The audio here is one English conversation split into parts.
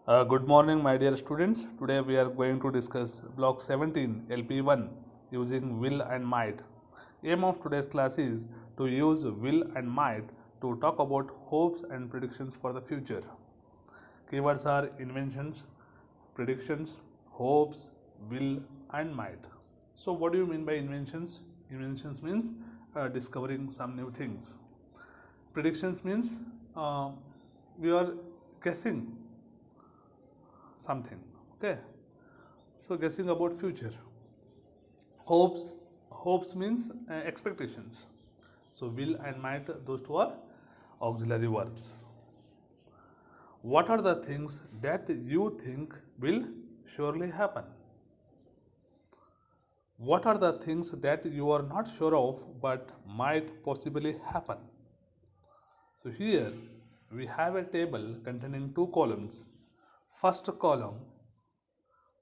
Good morning, my dear students. Today we are going to discuss Block 17 LP1 using will and might. Aim of today's class is to use will and might to talk about hopes and predictions for the future. Keywords are inventions, predictions, hopes, will, and might. So, what do you mean by inventions? Inventions means discovering some new things. Predictions means we are guessing something. Okay, so guessing about future. Hopes means expectations. So will and might, those two are auxiliary verbs. What are the things that you think will surely happen? What are the things that you are not sure of but might possibly happen? So here we have a table containing two columns. First column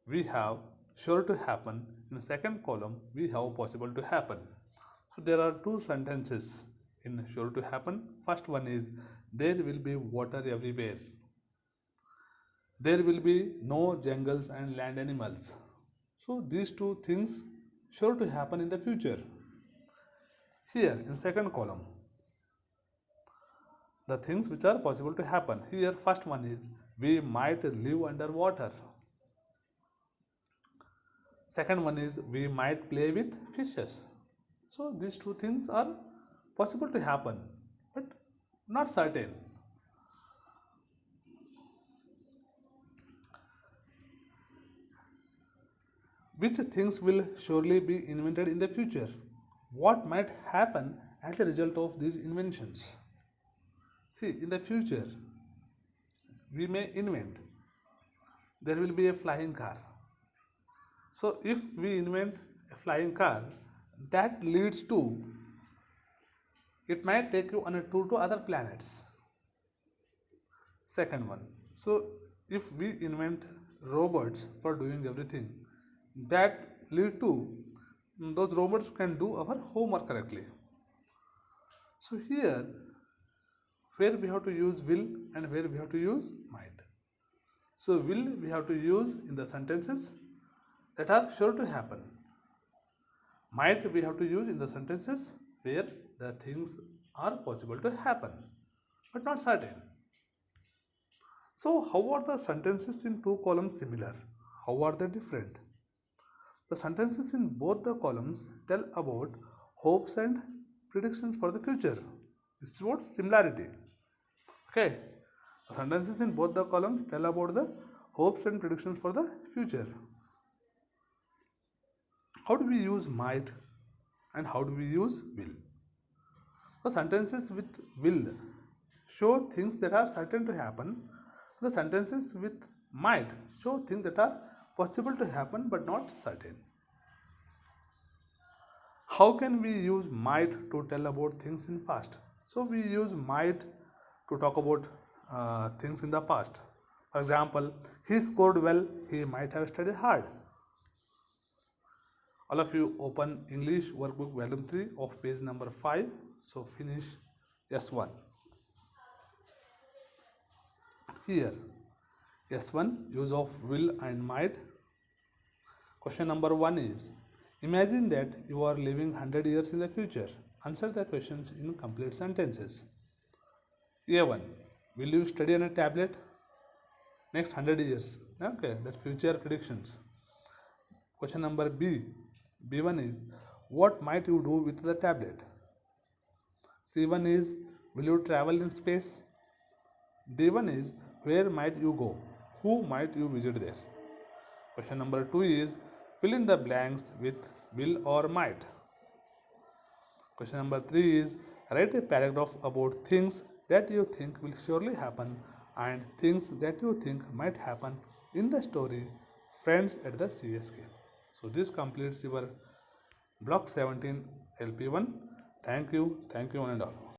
we have sure to happen. In the second column we have possible to happen. So there are two sentences in sure to happen. First one is there will be water everywhere. There will be no jungles and land animals. So these two things sure to happen in the future. Here in second column, the things which are possible to happen. Here first one is we might live underwater. Second one is we might play with fishes. So these two things are possible to happen but not certain. Which things will surely be invented in the future? What might happen as a result of these inventions? See, in the future, we may invent. There will be a flying car. So, if we invent a flying car, that leads to it might take you on a tour to other planets. Second one. So, if we invent robots for doing everything, that lead to those robots can do our homework correctly. So here where we have to use will and where we have to use might. So will we have to use in the sentences that are sure to happen. Might we have to use in the sentences where the things are possible to happen but not certain. So how are the sentences in two columns similar? How are they different? The sentences in both the columns tell about hopes and predictions for the future. This is what similarity. Okay. The sentences in both the columns tell about the hopes and predictions for the future. How do we use might and how do we use will? The sentences with will show things that are certain to happen. The sentences with might show things that are possible to happen but not certain. How can we use might to tell about things in past? So we use might to talk about things in the past. For example, he scored well, he might have studied hard. All of you open English workbook volume 3 of page number 5. So finish S1. Here, S1 use of will and might. Question number 1 is, imagine that you are living 100 years in the future. Answer the questions in complete sentences. A1, will you study on a tablet? Next 100 years. Okay, that's future predictions. Question number B. B1 is, what might you do with the tablet? C1 is, will you travel in space? D1 is, where might you go? Who might you visit there? Question number 2 is, fill in the blanks with will or might. Question number 3 is, write a paragraph about things that you think will surely happen and things that you think might happen in the story Friends at the CSK. So this completes your block 17 LP1. Thank you one and all.